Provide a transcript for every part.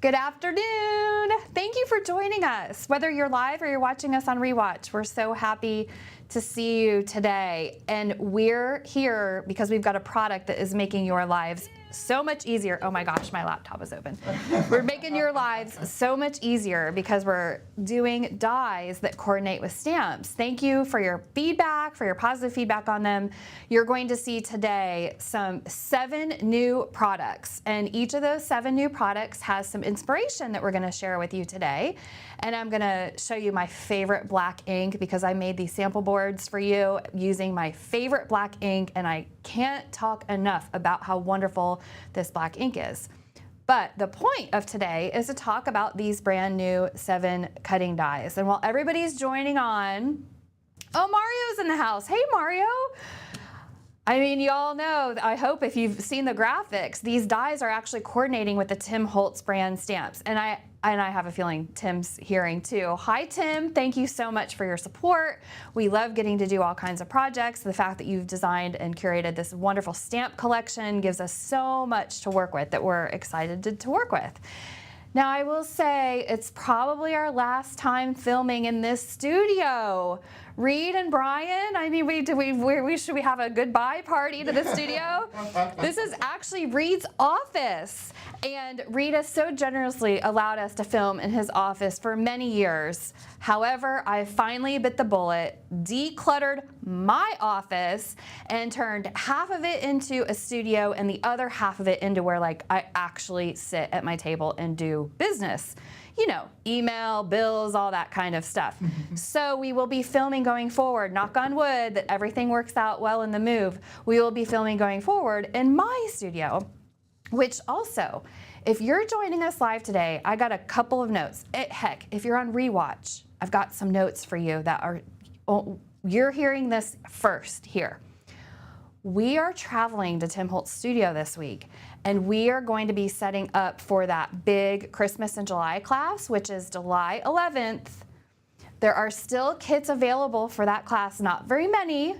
Good afternoon. Thank you for joining us. Whether you're live or you're watching us on rewatch, we're so happy to see you today. And we're here because we've got a product that is making your lives so much easier. Oh my gosh, my laptop is open. We're making your lives so much easier because we're doing dies that coordinate with stamps. Thank you for your feedback, for your positive feedback on them. You're going to see today some 7 new products, and each of those 7 new products has some inspiration that we're going to share with you today. And I'm going to show you my favorite black ink because I made these sample boards for you using my favorite black ink, and I can't talk enough about how wonderful this black ink is. But the point of today is to talk about these brand new 7 cutting dies. And while everybody's joining on, oh, Mario's in the house. Hey, Mario. I mean, you all know, I hope if you've seen the graphics, these dies are actually coordinating with the Tim Holtz brand stamps. And I have a feeling Tim's hearing too. Hi, Tim. Thank you so much for your support. We love getting to do all kinds of projects. The fact that you've designed and curated this wonderful stamp collection gives us so much to work with that we're excited to work with. Now, I will say it's probably our last time filming in this studio. Reed and Brian, I mean, should we have a goodbye party to the studio? This is actually Reed's office. And Reed has so generously allowed us to film in his office for many years. However, I finally bit the bullet, decluttered my office, and turned half of it into a studio and the other half of it into where I actually sit at my table and do business. You know, email, bills, all that kind of stuff. So we will be filming going forward, knock on wood that everything works out well in the move. We will be filming going forward in my studio, which also, if you're joining us live today, I got a couple of notes. Heck, if you're on rewatch, I've got some notes for you that are, you're hearing this first here. We are traveling to Tim Holtz studio this week, and we are going to be setting up for that big Christmas in July class, which is July 11th. There are still kits available for that class, not very many,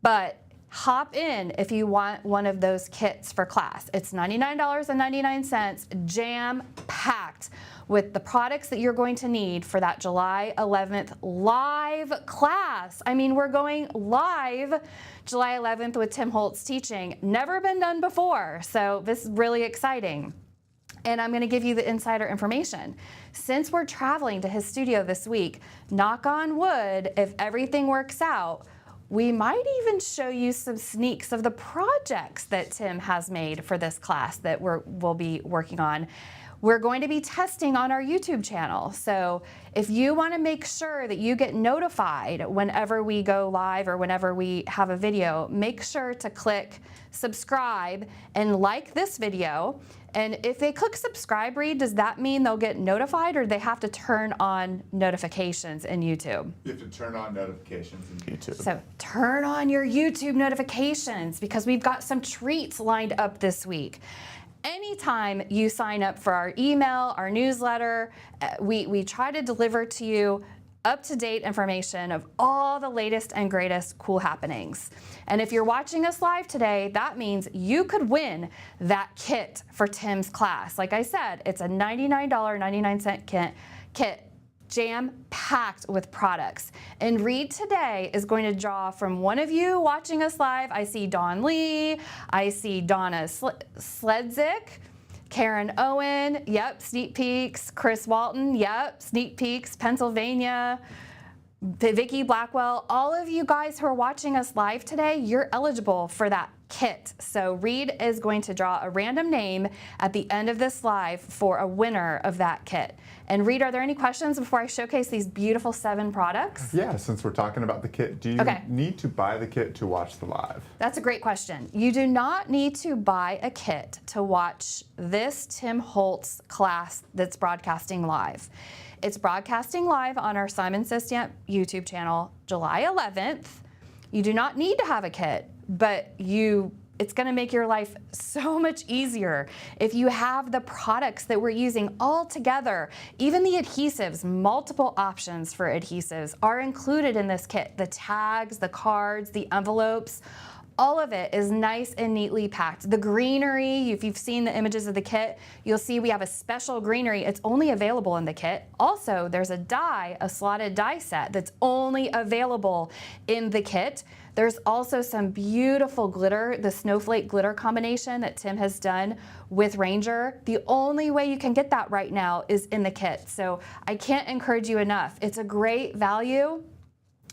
but hop in if you want one of those kits for class. It's $99.99, jam-packed with the products that you're going to need for that July 11th live class. I mean, we're going live July 11th with Tim Holtz teaching. Never been done before, so this is really exciting. And I'm going to give you the insider information. Since we're traveling to his studio this week, knock on wood, if everything works out, we might even show you some sneaks of the projects that Tim has made for this class that we'll be working on. We're going to be testing on our YouTube channel. So if you want to make sure that you get notified whenever we go live or whenever we have a video, make sure to click subscribe and like this video. And if they click subscribe, Reed, does that mean they'll get notified, or do they have to turn on notifications in YouTube? You have to turn on notifications in YouTube. So turn on your YouTube notifications because we've got some treats lined up this week. Anytime you sign up for our email, our newsletter, we try to deliver to you up-to-date information of all the latest and greatest cool happenings. And if you're watching us live today, that means you could win that kit for Tim's class. Like I said, it's a $99.99 kit, jam-packed with products. And Reed today is going to draw from one of you watching us live. I see Dawn Lee, I see Donna Sledzik, Karen Owen, yep, Sneak Peeks, Chris Walton, yep, Sneak Peeks, Pennsylvania, Vicki Blackwell, all of you guys who are watching us live today, you're eligible for that kit. So Reed is going to draw a random name at the end of this live for a winner of that kit. And Reed, are there any questions before I showcase these beautiful 7 products? Yeah, since we're talking about the kit, do you need to buy the kit to watch the live? That's a great question. You do not need to buy a kit to watch this Tim Holtz class that's broadcasting live. It's broadcasting live on our Simon Says Stamp YouTube channel July 11th. You do not need to have a kit, but it's going to make your life so much easier if you have the products that we're using all together. Even the adhesives, multiple options for adhesives are included in this kit. The tags, the cards, the envelopes, all of it is nice and neatly packed. The greenery, if you've seen the images of the kit, you'll see we have a special greenery. It's only available in the kit. Also, there's a slotted die set that's only available in the kit. There's also some beautiful glitter, the snowflake glitter combination that Tim has done with Ranger. The only way you can get that right now is in the kit. So I can't encourage you enough. It's a great value.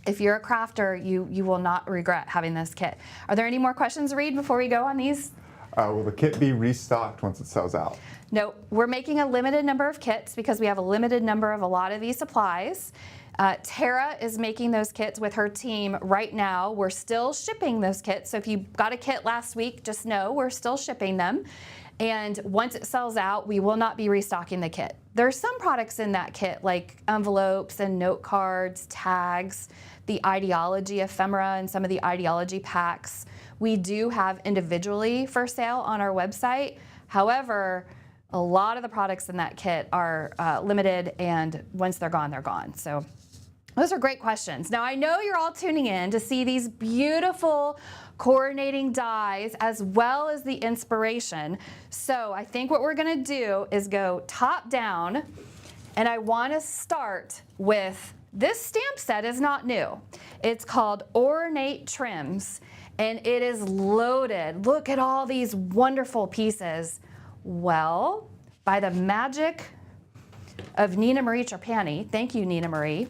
If you're a crafter, you will not regret having this kit. Are there any more questions, Reed, before we go on these? Will the kit be restocked once it sells out? No, we're making a limited number of kits because we have a limited number of a lot of these supplies. Tara is making those kits with her team right now. We're still shipping those kits. So if you got a kit last week, just know we're still shipping them. And once it sells out, we will not be restocking the kit. There's some products in that kit like envelopes and note cards, tags, the ideology ephemera and some of the ideology packs. We do have individually for sale on our website. However, a lot of the products in that kit are limited, and once they're gone, they're gone. So those are great questions. Now I know you're all tuning in to see these beautiful coordinating dies as well as the inspiration. So I think what we're gonna do is go top down, and I wanna start with this stamp set is not new. It's called Ornate Trims, and it is loaded. Look at all these wonderful pieces. Well, by the magic of Nina Marie Trapani, thank you, Nina Marie,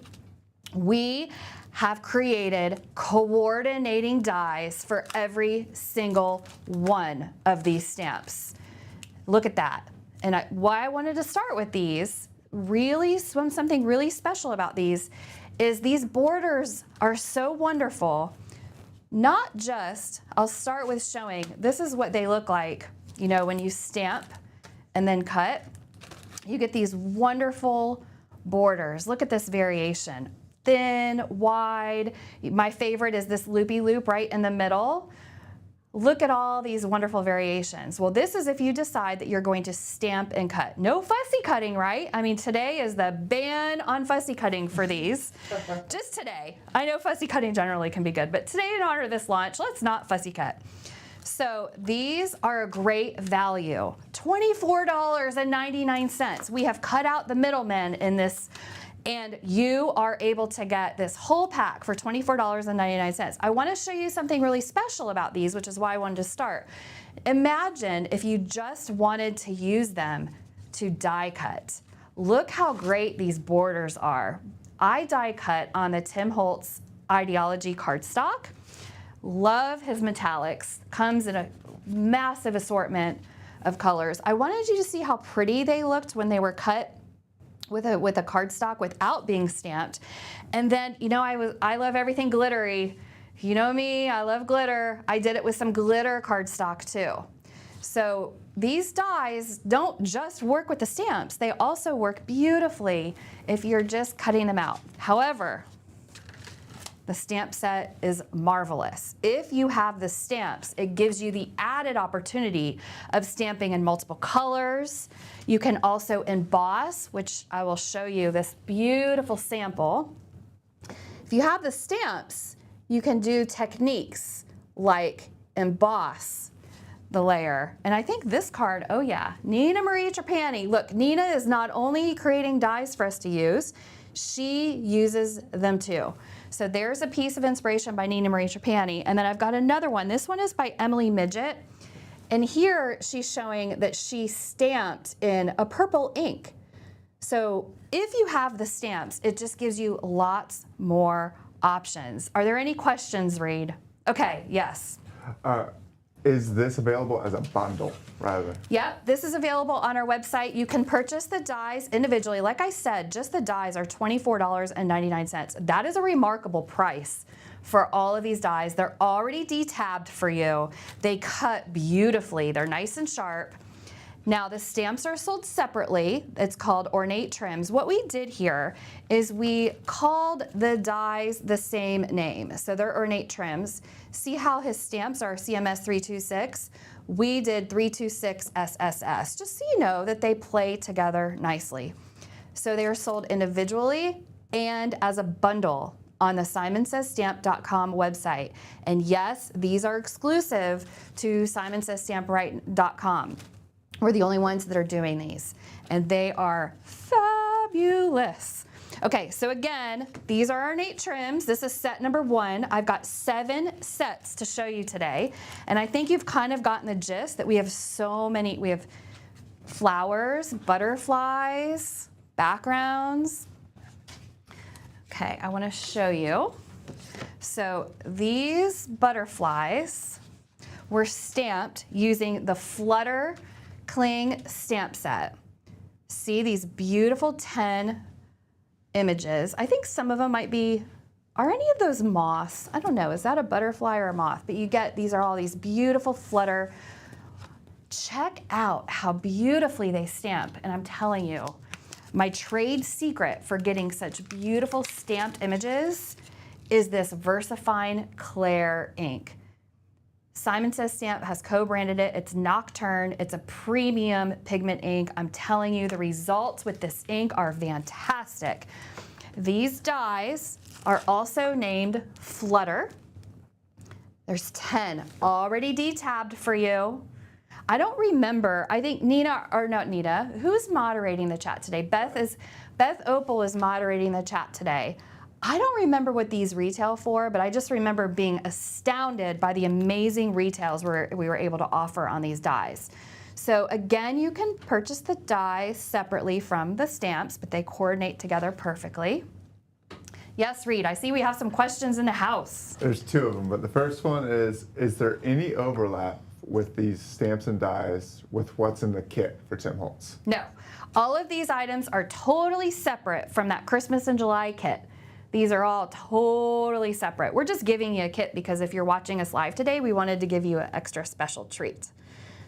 we have created coordinating dies for every single one of these stamps. Look at that. And why I wanted to start with these, something really special about these, is these borders are so wonderful. Not just, I'll start with showing, this is what they look like, you know, when you stamp and then cut, you get these wonderful borders. Look at this variation. Thin, wide. My favorite is this loopy loop right in the middle. Look at all these wonderful variations. Well, this is if you decide that you're going to stamp and cut. No fussy cutting, right? I mean, today is the ban on fussy cutting for these. Just today. I know fussy cutting generally can be good, but today in honor of this launch, let's not fussy cut. So these are a great value, $24.99. We have cut out the middlemen in this, and you are able to get this whole pack for $24.99. I want to show you something really special about these, which is why I wanted to start. Imagine if you just wanted to use them to die cut. Look how great these borders are. I die cut on the Tim Holtz Ideology cardstock. Love his metallics. Comes in a massive assortment of colors. I wanted you to see how pretty they looked when they were cut with a cardstock without being stamped. And then, you know, I love everything glittery. You know me, I love glitter. I did it with some glitter cardstock too. So these dies don't just work with the stamps, they also work beautifully if you're just cutting them out. However, the stamp set is marvelous. If you have the stamps, it gives you the added opportunity of stamping in multiple colors. You can also emboss, which I will show you this beautiful sample. If you have the stamps, you can do techniques like emboss the layer. And I think this card, oh yeah, Nina Marie Trapani. Look, Nina is not only creating dies for us to use, she uses them too. So there's a piece of inspiration by Nina Marie Trapani, and then I've got another one. This one is by Emily Midget, and here she's showing that she stamped in a purple ink. So if you have the stamps, it just gives you lots more options. Are there any questions, Reed? Okay, yes. Is this available as a bundle rather? Yep, this is available on our website. You can purchase the dies individually. Like I said, just the dies are $24.99. That is a remarkable price for all of these dies. They're already detabbed for you. They cut beautifully. They're nice and sharp. Now the stamps are sold separately. It's called Ornate Trims. What we did here is we called the dies the same name. So they're Ornate Trims. See how his stamps are CMS 326? We did 326 SSS, just so you know that they play together nicely. So they are sold individually and as a bundle on the SimonsSaysStamp.com website. And yes, these are exclusive to SimonsSaysStamp.com. We're the only ones that are doing these, and they are fabulous. Okay, so again, these are Ornate Trims. This is set number 1. I've got 7 sets to show you today, and I think you've kind of gotten the gist that we have so many. We have flowers, butterflies, backgrounds. Okay, I want to show you. So these butterflies were stamped using the Flutter Cling stamp set. See these beautiful 10 images. I think some of them might be, are any of those moths? I don't know, is that a butterfly or a moth? But you get, these are all these beautiful Flutter. Check out how beautifully they stamp, and I'm telling you, my trade secret for getting such beautiful stamped images is this VersaFine Clair ink. Simon Says Stamp has co-branded it. It's Nocturne. It's a premium pigment ink. I'm telling you, the results with this ink are fantastic. These dies are also named Flutter. There's 10 already detabbed for you. I don't remember, I think Nina, or not Nina, who's moderating the chat today? Beth Opal is moderating the chat today. I don't remember what these retail for, but I just remember being astounded by the amazing retails we were able to offer on these dies. So again, you can purchase the dies separately from the stamps, but they coordinate together perfectly. Yes, Reed, I see we have some questions in the house. There's 2 of them, but the first one is there any overlap with these stamps and dies with what's in the kit for Tim Holtz? No, all of these items are totally separate from that Christmas in July kit. These are all totally separate. We're just giving you a kit because if you're watching us live today, we wanted to give you an extra special treat.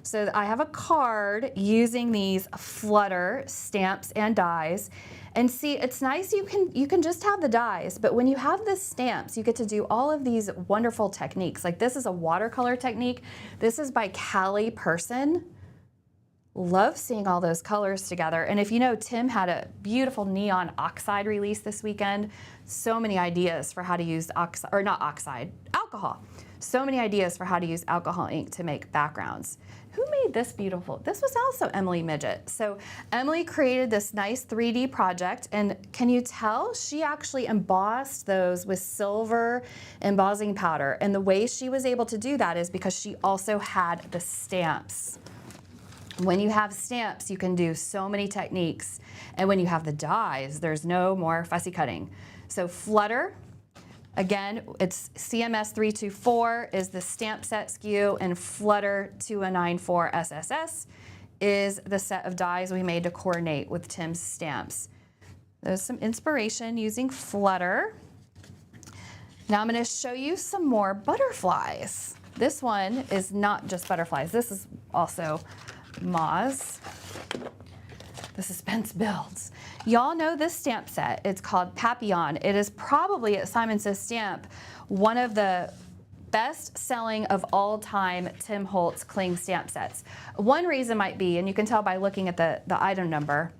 So I have a card using these Flutter stamps and dies. And see, it's nice you can just have the dies, but when you have the stamps, you get to do all of these wonderful techniques. Like this is a watercolor technique. This is by Callie Person. Love seeing all those colors together. And if you know, Tim had a beautiful neon oxide release this weekend. So many ideas for how to use alcohol. So many ideas for how to use alcohol ink to make backgrounds. Who made this beautiful? This was also Emily Midget. So Emily created this nice 3D project, and can you tell she actually embossed those with silver embossing powder. And the way she was able to do that is because she also had the stamps. When you have stamps, you can do so many techniques. And when you have the dies, there's no more fussy cutting. So Flutter, again, it's CMS 324 is the stamp set SKU, and Flutter 2194 SSS is the set of dies we made to coordinate with Tim's stamps. There's some inspiration using Flutter. Now I'm going to show you some more butterflies. This one is not just butterflies. This is also moths. The suspense builds. Y'all know this stamp set. It's called Papillon. It is probably at Simon Says Stamp one of the best-selling of all time Tim Holtz cling stamp sets. One reason might be, and you can tell by looking at the item number,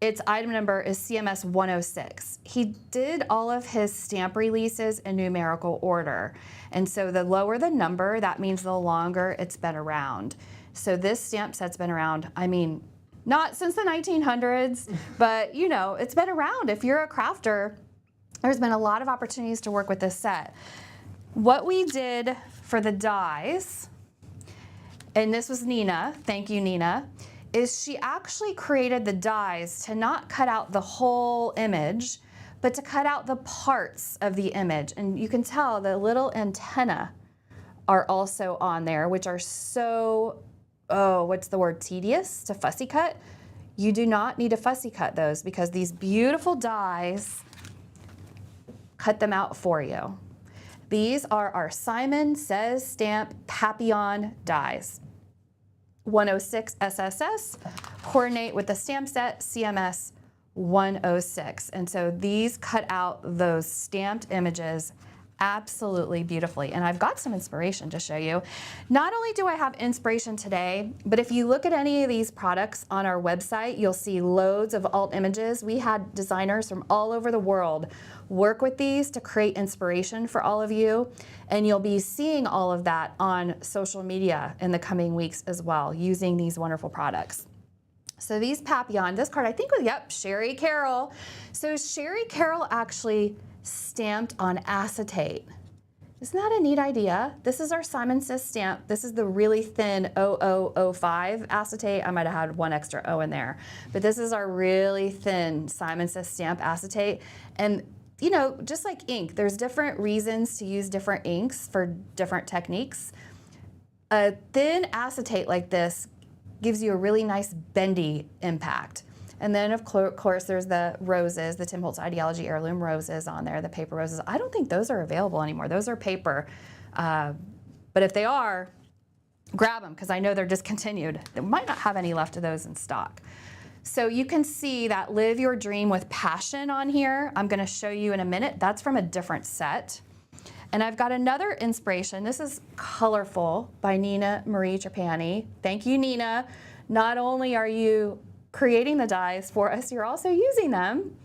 its item number is CMS 106. He did all of his stamp releases in numerical order. And so the lower the number, that means the longer it's been around. So this stamp set's been around, I mean, not since the 1900s, but you know, it's been around. If you're a crafter, there's been a lot of opportunities to work with this set. What we did for the dies, and this was Nina, thank you Nina, is she actually created the dies to not cut out the whole image, but to cut out the parts of the image. And you can tell the little antenna are also on there, which are so, what's the word, tedious to fussy cut. You do not need to fussy cut those because these beautiful dies cut them out for you. These are our Simon Says Stamp Papillon dies. 106 SSS, coordinate with the stamp set CMS 106. And so these cut out those stamped images absolutely beautifully. And I've got some inspiration to show you. Not only do I have inspiration today, but if you look at any of these products on our website, you'll see loads of alt images. We had designers from all over the world work with these to create inspiration for all of you. And you'll be seeing all of that on social media in the coming weeks as well, using these wonderful products. So these Papillon, this card I think was, yep, Sherry Carroll. So Sherry Carroll actually stamped on acetate. Isn't that a neat idea? This is our Simon Says stamp. This is the really thin 0005 acetate. I might have had one extra O in there. But this is our really thin Simon Says stamp acetate. And you know, just like ink, there's different reasons to use different inks for different techniques. A thin acetate like this gives you a really nice bendy impact. And then of course there's the roses, the Tim Holtz Ideology Heirloom roses on there, the paper roses. I don't think those are available anymore. Those are paper. But if they are, grab them because I know they're discontinued. They might not have any left of those in stock. So you can see that Live Your Dream with Passion on here. I'm gonna show you in a minute. That's from a different set. And I've got another inspiration. This is Colorful by Nina Marie Trapani. Thank you, Nina. Not only are you creating the dies for us, you're also using them.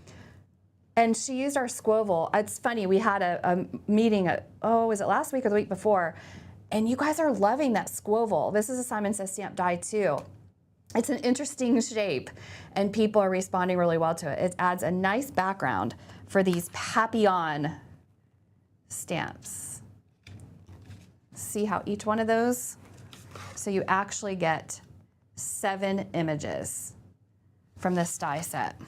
And she used our Squoval. It's funny, we had a meeting, was it last week or the week before? And you guys are loving that Squoval. This is a Simon Says stamp die too. It's an interesting shape and people are responding really well to it. It adds a nice background for these Papillon stamps. See how each one of those, so you actually get 7 images from this die set.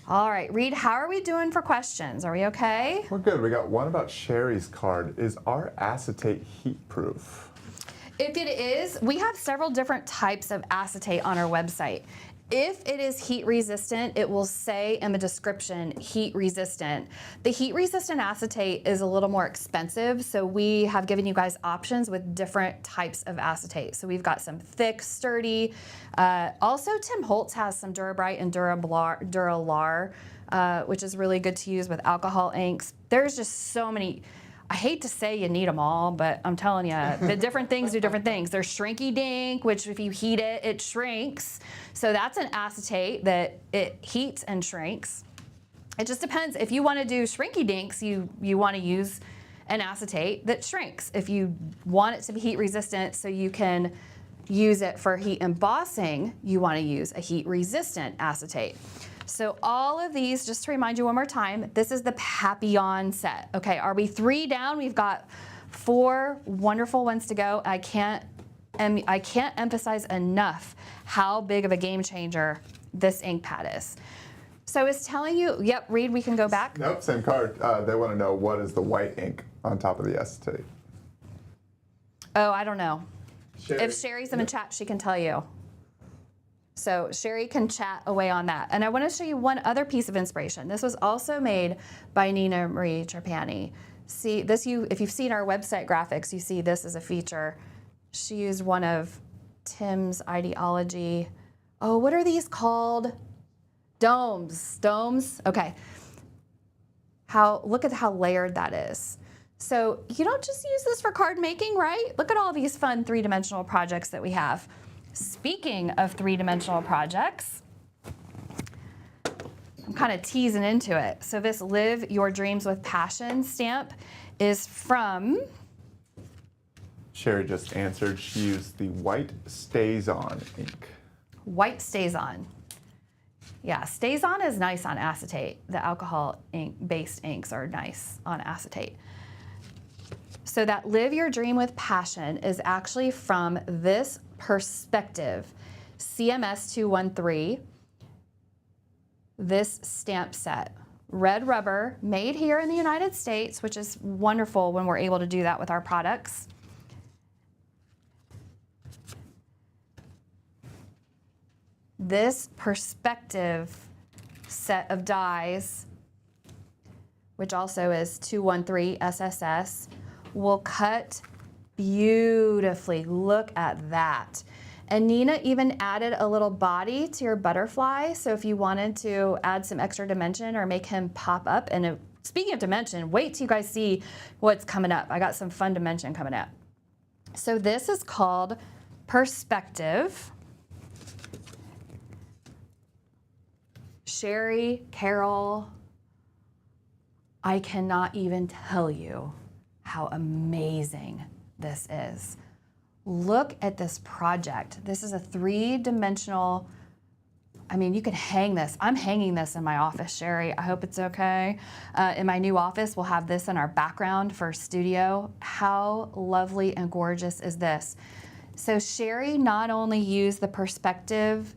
All right, Reed, how are we doing for questions? Are we okay? We're good. We got one about Sherry's card. Is our acetate heat proof? If it is, we have several different types of acetate on our website. If it is heat resistant, it will say in the description, heat resistant. The heat resistant acetate is a little more expensive, so we have given you guys options with different types of acetate. So we've got some thick, sturdy. Also, Tim Holtz has some Durabright and Duralar, which is really good to use with alcohol inks. There's just so many. I hate to say you need them all, but I'm telling you, the different things do different things. There's Shrinky Dink, which if you heat it, it shrinks. So that's an acetate that it heats and shrinks. It just depends. If you want to do Shrinky Dinks, you want to use an acetate that shrinks. If you want it to be heat resistant so you can use it for heat embossing, you want to use a heat resistant acetate. So all of these, just to remind you one more time, this is the Papillon set. Okay, are we 3 down? We've got 4 wonderful ones to go. I can't emphasize enough how big of a game changer this ink pad is. So it's telling you, yep, Reed, we can go back. Nope, same card. They want to know what is the white ink on top of the acetate. Oh, I don't know. Sherry. If Sherry's in the chat, she can tell you. So Sherry can chat away on that. And I want to show you one other piece of inspiration. This was also made by Nina Marie Trapani. See, this if you've seen our website graphics, you see this as a feature. She used one of Tim's Ideology. Oh, what are these called? Domes. Domes? Okay. Look at how layered that is. So you don't just use this for card making, right? Look at all these fun 3-dimensional projects that we have. Speaking of 3-dimensional projects, I'm kind of teasing into it. So this Live Your Dreams with Passion stamp is from... Sherry just answered. She used the white Stays On ink. White Stays On. Yeah, Stays On is nice on acetate. The alcohol based inks are nice on acetate. So that Live Your Dream with Passion is actually from this Perspective CMS 213, this stamp set. Red rubber, made here in the United States, which is wonderful when we're able to do that with our products. This Perspective set of dies, which also is 213 SSS, will cut beautifully. Look at that. And Nina even added a little body to your butterfly. So if you wanted to add some extra dimension or make him pop up in a speaking of dimension, wait till you guys see what's coming up. I got some fun dimension coming up. So this is called Perspective. Sherry, Carol, I cannot even tell you how amazing this is. Look at this project. This is a 3-dimensional, I mean, you can hang this. I'm hanging this in my office, Sherry. I hope it's okay. In my new office, we'll have this in our background for studio. How lovely and gorgeous is this? So Sherry not only used the perspective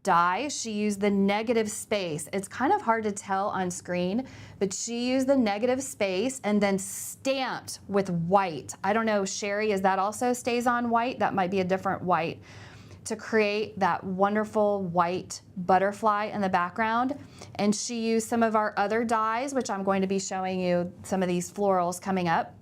die, she used the negative space. It's kind of hard to tell on screen, but she used the negative space and then stamped with white. I don't know, Sherry, is that also stays on white? That might be a different white, to create that wonderful white butterfly in the background. And she used some of our other dies, which I'm going to be showing you some of these florals coming up.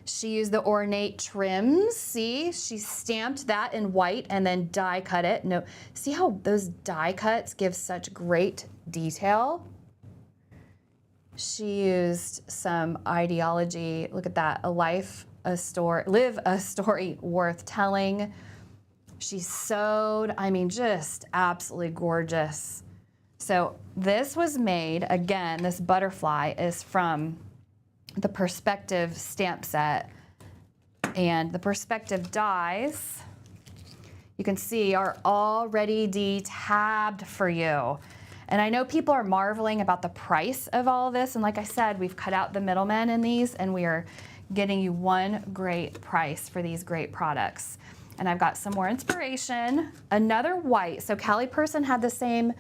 She used the Ornate Trims. See, she stamped that in white and then die cut it. No, see how those die cuts give such great detail? She used some ideology. Look at that, live a story worth telling. She sewed, I mean, just absolutely gorgeous. So this was made, again, this butterfly is from the Perspective stamp set, and the Perspective dies, you can see, are already de-tabbed for you. And I know people are marveling about the price of all of this, and like I said, we've cut out the middlemen in these, and we are getting you one great price for these great products. And I've got some more inspiration, another white. So Callie Person had the same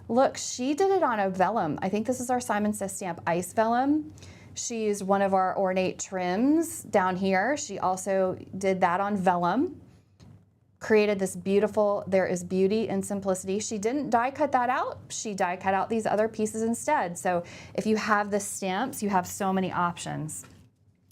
look. She did it on a vellum. I think this is our Simon Says Stamp Ice Vellum. She used one of our Ornate Trims down here. She also did that on vellum. Created this beautiful, there is beauty in simplicity. She didn't die cut that out. She die cut out these other pieces instead. So if you have the stamps, you have so many options.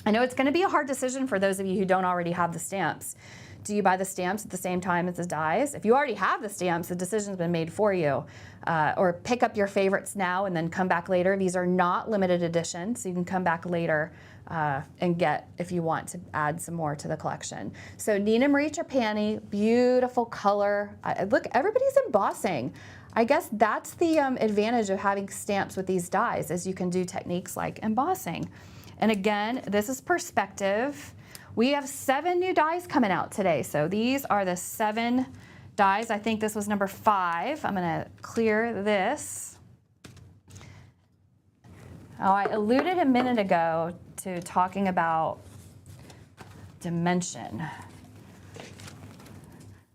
I know it's gonna be a hard decision for those of you who don't already have the stamps. Do you buy the stamps at the same time as the dies? If you already have the stamps, the decision's been made for you. Or pick up your favorites now and then come back later. These are not limited edition, so you can come back later and get, if you want to add some more to the collection. So Nina Marie Trapani, beautiful color. Look, everybody's embossing. I guess that's the advantage of having stamps with these dies, is you can do techniques like embossing. And again, this is Perspective. We have 7 new dies coming out today. So these are the 7 dies. I think this was number 5. I'm gonna clear this. Oh, I alluded a minute ago to talking about dimension.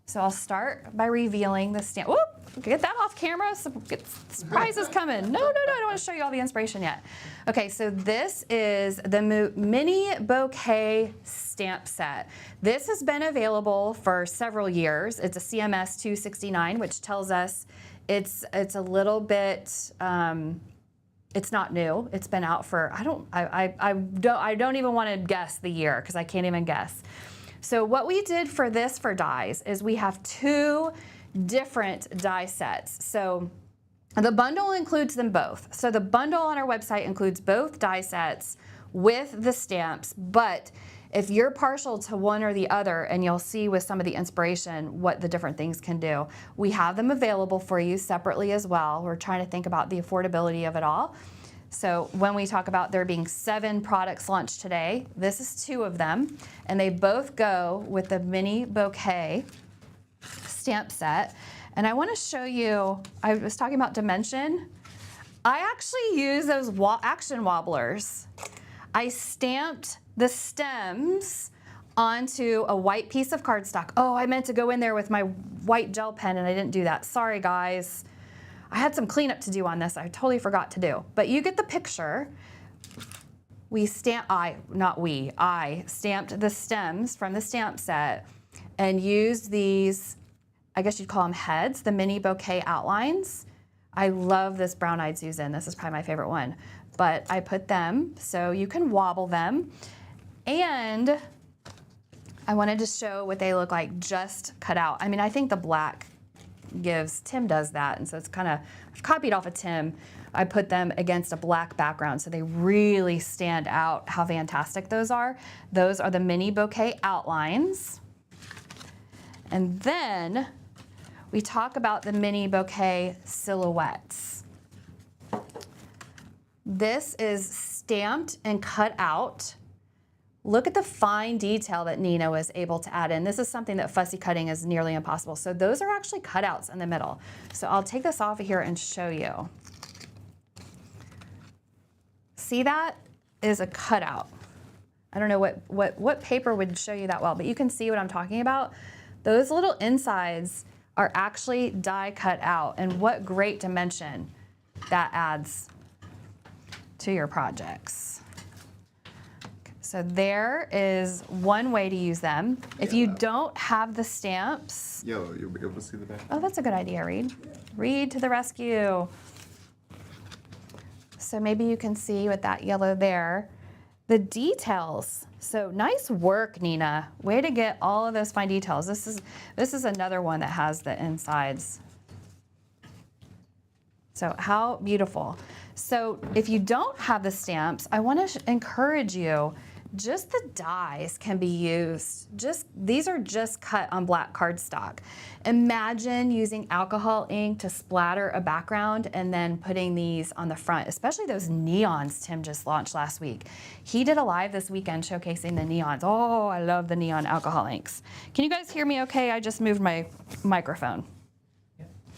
So I'll start by revealing the stamp. Whoop! Get that off camera. Surprises coming. No, I don't want to show you all the inspiration yet. Okay, so this is the mini bouquet stamp set. This has been available for several years. It's a CMS 269, which tells us it's a little bit. It's not new. It's been out for I don't even want to guess the year because I can't even guess. So what we did for this for dies is we have 2 different die sets. So the bundle includes them both. So the bundle on our website includes both die sets with the stamps, but if you're partial to one or the other, and you'll see with some of the inspiration what the different things can do, we have them available for you separately as well. We're trying to think about the affordability of it all. So when we talk about there being 7 products launched today, this is 2 of them, and they both go with the mini bouquet stamp set. And I want to show you, I was talking about dimension. I actually use those action wobblers. I stamped the stems onto a white piece of cardstock. Oh, I meant to go in there with my white gel pen and I didn't do that. Sorry, guys. I had some cleanup to do on this. I totally forgot to do. But you get the picture. I stamped the stems from the stamp set and used these, I guess you'd call them heads, the mini bouquet outlines. I love this Brown-Eyed Susan. This is probably my favorite one. But I put them so you can wobble them. And I wanted to show what they look like just cut out. I mean, I think the black Tim does that, and so it's kind of, I've copied off of Tim. I put them against a black background so they really stand out how fantastic those are. Those are the mini bouquet outlines. And then we talk about the mini bouquet silhouettes. This is stamped and cut out. Look at the fine detail that Nina was able to add in. This is something that fussy cutting is nearly impossible. So those are actually cutouts in the middle. So I'll take this off of here and show you. See, that is a cutout. I don't know what paper would show you that well, but you can see what I'm talking about. Those little insides are actually die cut out, and what great dimension that adds to your projects. So there is one way to use them. If you don't have the stamps. Yellow, you'll be able to see the back. Oh, that's a good idea, Reed. Reed to the rescue. So maybe you can see with that yellow there, the details. So nice work, Nina. Way to get all of those fine details. This is another one that has the insides. So how beautiful. So if you don't have the stamps, I want to encourage you, just the dies can be used. These are just cut on black cardstock. Imagine using alcohol ink to splatter a background and then putting these on the front, especially those neons Tim just launched last week. He did a live this weekend showcasing the neons. Oh, I love the neon alcohol inks. Can you guys hear me okay? I just moved my microphone.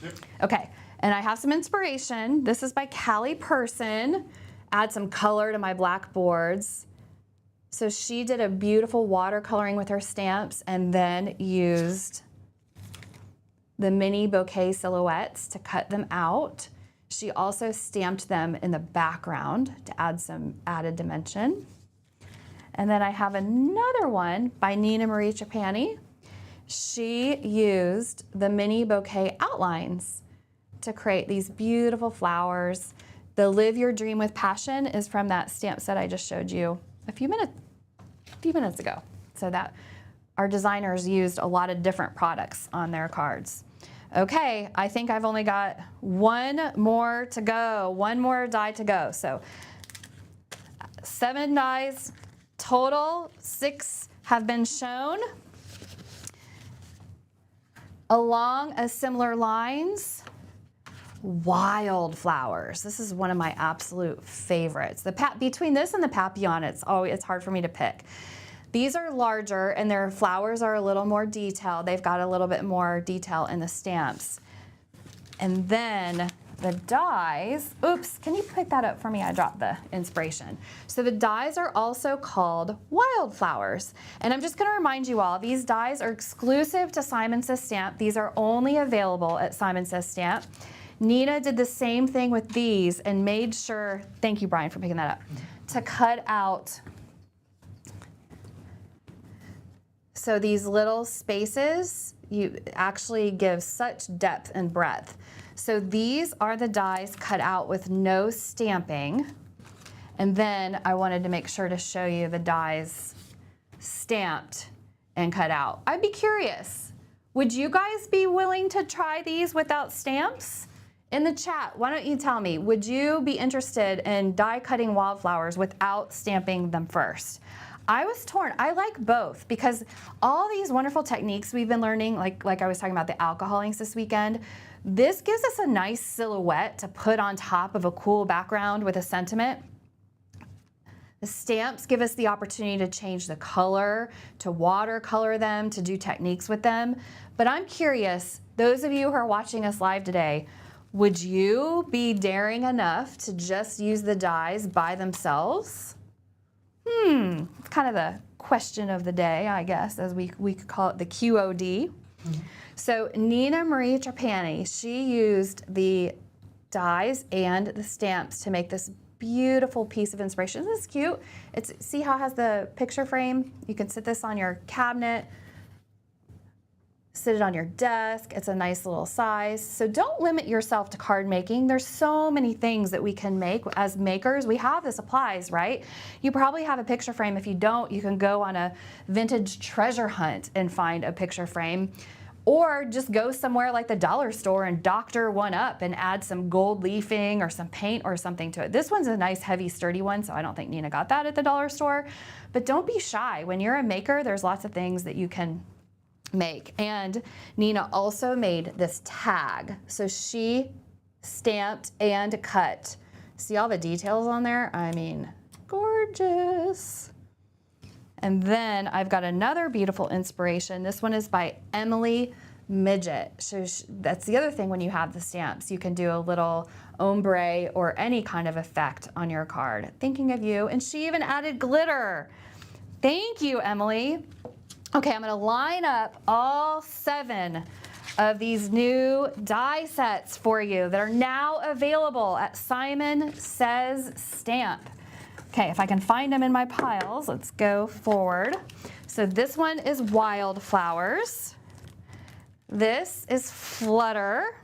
Yep. Okay, and I have some inspiration. This is by Callie Person. Add some color to my blackboards. So she did a beautiful watercoloring with her stamps and then used the mini bouquet silhouettes to cut them out. She also stamped them in the background to add some added dimension. And then I have another one by Nina Marie Trapani. She used the mini bouquet outlines to create these beautiful flowers. The Live Your Dream with Passion is from that stamp set I just showed you a few minutes ago. So that our designers used a lot of different products on their cards. Okay, I think I've only got one more to go, one more die to go. So 7 dies total, 6 have been shown. Along a similar lines, wildflowers. This is one of my absolute favorites. Between this and the Papillon, it's hard for me to pick. These are larger and their flowers are a little more detailed. They've got a little bit more detail in the stamps. And then the dies, oops, can you pick that up for me? I dropped the inspiration. So the dies are also called wildflowers. And I'm just gonna remind you all, these dies are exclusive to Simon Says Stamp. These are only available at Simon Says Stamp. Nina did the same thing with these and made sure, thank you Brian for picking that up, to cut out. So these little spaces, you actually give such depth and breadth. So these are the dies cut out with no stamping. And then I wanted to make sure to show you the dies stamped and cut out. I'd be curious, would you guys be willing to try these without stamps? In the chat, why don't you tell me, would you be interested in die cutting wildflowers without stamping them first? I was torn. I like both because all these wonderful techniques we've been learning, like I was talking about the alcohol inks this weekend, this gives us a nice silhouette to put on top of a cool background with a sentiment. The stamps give us the opportunity to change the color, to watercolor them, to do techniques with them. But I'm curious, those of you who are watching us live today, would you be daring enough to just use the dies by themselves? It's kind of the question of the day, I guess, as we could call it the QOD. Mm-hmm. So Nina Marie Trapani, she used the dies and the stamps to make this beautiful piece of inspiration. This is cute. See how it has the picture frame? You can sit this on your cabinet, sit it on your desk. It's a nice little size. So don't limit yourself to card making. There's so many things that we can make as makers. We have the supplies, right? You probably have a picture frame. If you don't, you can go on a vintage treasure hunt and find a picture frame. Or just go somewhere like the dollar store and doctor one up and add some gold leafing or some paint or something to it. This one's a nice, heavy, sturdy one, so I don't think Nina got that at the dollar store. But don't be shy. When you're a maker, there's lots of things that you can make. And Nina also made this tag. So she stamped and cut. See all the details on there? I mean, gorgeous. And then I've got another beautiful inspiration. This one is by Emily Midget. So that's the other thing when you have the stamps. You can do a little ombre or any kind of effect on your card. Thinking of you. And she even added glitter. Thank you, Emily. Okay, I'm gonna line up all 7 of these new die sets for you that are now available at Simon Says Stamp. Okay, if I can find them in my piles, let's go forward. So this one is Wildflowers. This is Flutter.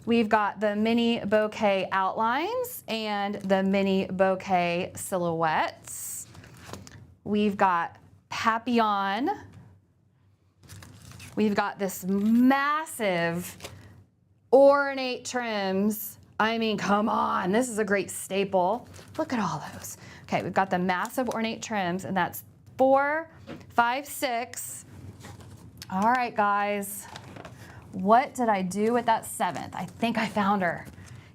We've got the mini bouquet outlines and the mini bouquet silhouettes. We've got Papillon. We've got this massive Ornate Trims. I mean, come on, this is a great staple. Look at all those. Okay, we've got the massive Ornate Trims, and that's 4, 5, 6. All right, guys. What did I do with that 7th? I think I found her.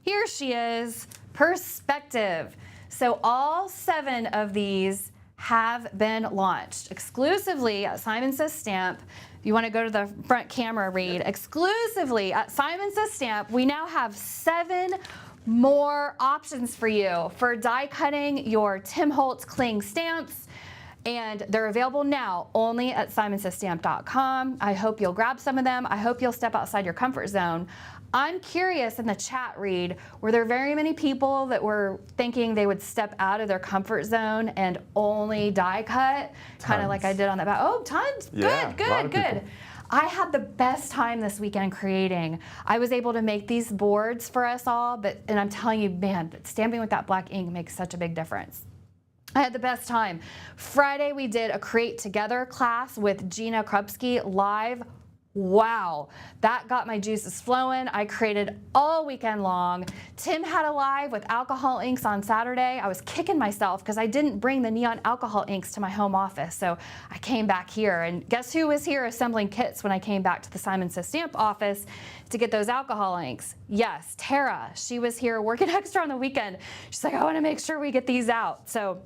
Here she is, Perspective. So all 7 of these have been launched exclusively at Simon Says Stamp. If you want to go to the front camera, Reed, exclusively at Simon Says Stamp, we now have 7 more options for you for die cutting your Tim Holtz cling stamps. And they're available now only at simonsaystamp.com. I hope you'll grab some of them. I hope you'll step outside your comfort zone. I'm curious in the chat, Reed, were there very many people that were thinking they would step out of their comfort zone and only die cut? Kind of like I did on that back. Oh, tons. Yeah, Good. I had the best time this weekend creating. I was able to make these boards for us all, and I'm telling you, man, stamping with that black ink makes such a big difference. I had the best time. Friday, we did a Create Together class with Gina Krupski live. Wow, that got my juices flowing. I created all weekend long. Tim had a live with alcohol inks on Saturday. I was kicking myself because I didn't bring the neon alcohol inks to my home office. So I came back here, and guess who was here assembling kits when I came back to the Simon Says Stamp office to get those alcohol inks? Yes, Tara, she was here working extra on the weekend. She's like, I want to make sure we get these out. So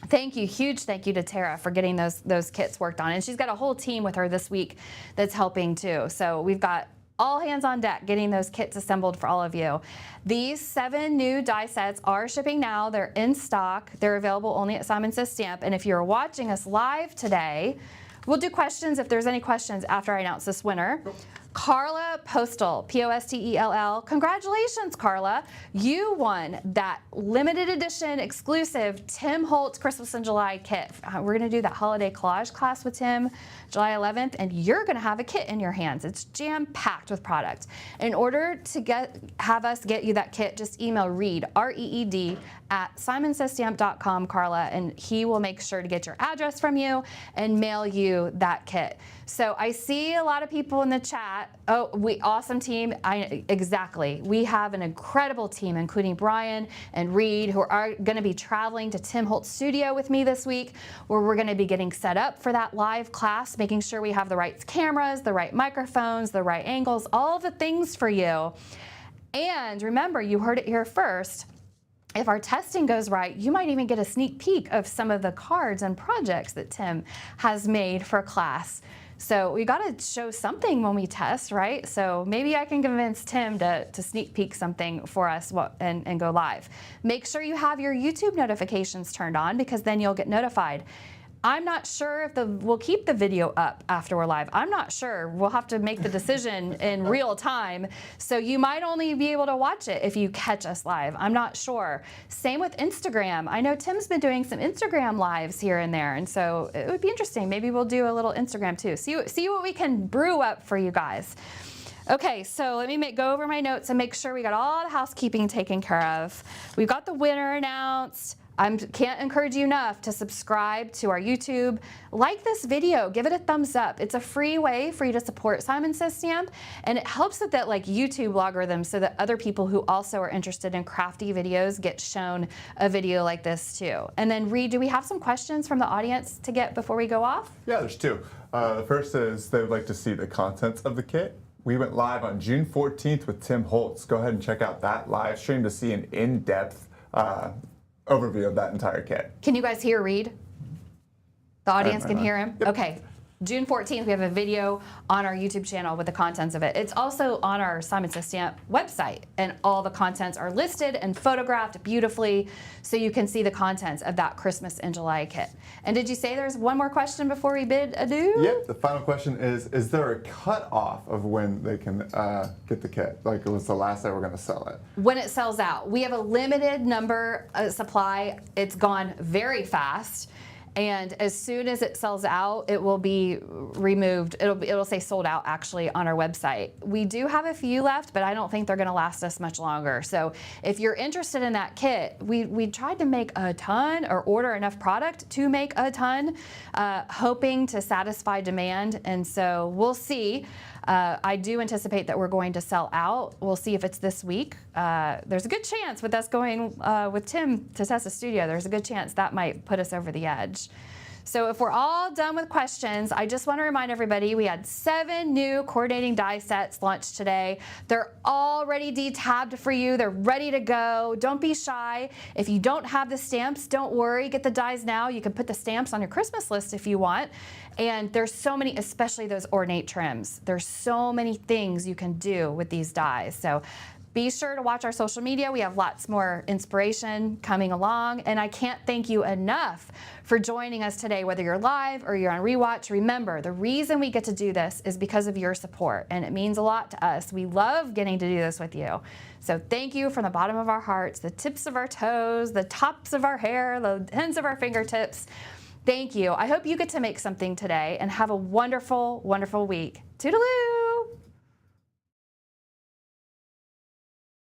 thank you, huge thank you to Tara for getting those kits worked on. And she's got a whole team with her this week that's helping too. So we've got all hands on deck getting those kits assembled for all of you. These 7 new die sets are shipping now. They're in stock. They're available only at Simon Says Stamp. And if you're watching us live today, we'll do questions if there's any questions after I announce this winner. Carla Postel, P-O-S-T-E-L-L. Congratulations, Carla. You won that limited edition exclusive Tim Holtz Christmas in July kit. We're going to do that holiday collage class with Tim July 11th, and you're going to have a kit in your hands. It's jam-packed with product. In order to have us get you that kit, just email Reed, R-E-E-D, at simonsaystamp.com, Carla, and he will make sure to get your address from you and mail you that kit. So I see a lot of people in the chat. Oh, awesome team. Exactly. We have an incredible team, including Brian and Reed, who are going to be traveling to Tim Holtz studio with me this week, where we're going to be getting set up for that live class, making sure we have the right cameras, the right microphones, the right angles, all the things for you. And remember, you heard it here first. If our testing goes right, you might even get a sneak peek of some of the cards and projects that Tim has made for class. So we got to show something when we test, right? So maybe I can convince Tim to sneak peek something for us and go live. Make sure you have your YouTube notifications turned on, because then you'll get notified. I'm not sure if we'll keep the video up after we're live. I'm not sure. We'll have to make the decision in real time. So you might only be able to watch it if you catch us live. I'm not sure. Same with Instagram. I know Tim's been doing some Instagram lives here and there, and so it would be interesting. Maybe we'll do a little Instagram too. See what we can brew up for you guys. Okay, so let me go over my notes and make sure we got all the housekeeping taken care of. We've got the winner announced. I can't encourage you enough to subscribe to our YouTube. Like this video, give it a thumbs up. It's a free way for you to support Simon Says Stamp, and it helps with that like YouTube algorithm so that other people who also are interested in crafty videos get shown a video like this too. And then Reed, do we have some questions from the audience to get before we go off? Yeah, there's two. The first is they would like to see the contents of the kit. We went live on June 14th with Tim Holtz. Go ahead and check out that live stream to see an in-depth overview of that entire kit. Can you guys hear Reed? The audience can on. hear him? Yep. Okay. June 14th, we have a video on our YouTube channel with the contents of it. It's also on our Simon Says Stamp website, and all the contents are listed and photographed beautifully so you can see the contents of that Christmas in July kit. And did you say there's one more question before we bid adieu? Yep, the final question is there a cutoff of when they can get the kit? Like, it was the last day we're going to sell it. When it sells out. We have a limited number supply. It's gone very fast. And as soon as it sells out, it will be removed. It'll say sold out actually on our website. We do have a few left, but I don't think they're going to last us much longer. So if you're interested in that kit, we tried to make a ton or order enough product to make a ton, hoping to satisfy demand. And so we'll see. I do anticipate that we're going to sell out. We'll see if it's this week. There's a good chance with us going with Tim to Tessa Studio, there's a good chance that might put us over the edge. So if we're all done with questions, I just want to remind everybody we had 7 new coordinating die sets launched today. They're already detabbed for you. They're ready to go. Don't be shy. If you don't have the stamps, don't worry. Get the dies now. You can put the stamps on your Christmas list if you want. And there's so many, especially those ornate trims. There's so many things you can do with these dies. So be sure to watch our social media. We have lots more inspiration coming along. And I can't thank you enough for joining us today, whether you're live or you're on rewatch. Remember, the reason we get to do this is because of your support, and it means a lot to us. We love getting to do this with you. So thank you from the bottom of our hearts, the tips of our toes, the tops of our hair, the ends of our fingertips. Thank you. I hope you get to make something today and have a wonderful, wonderful week. Toodaloo!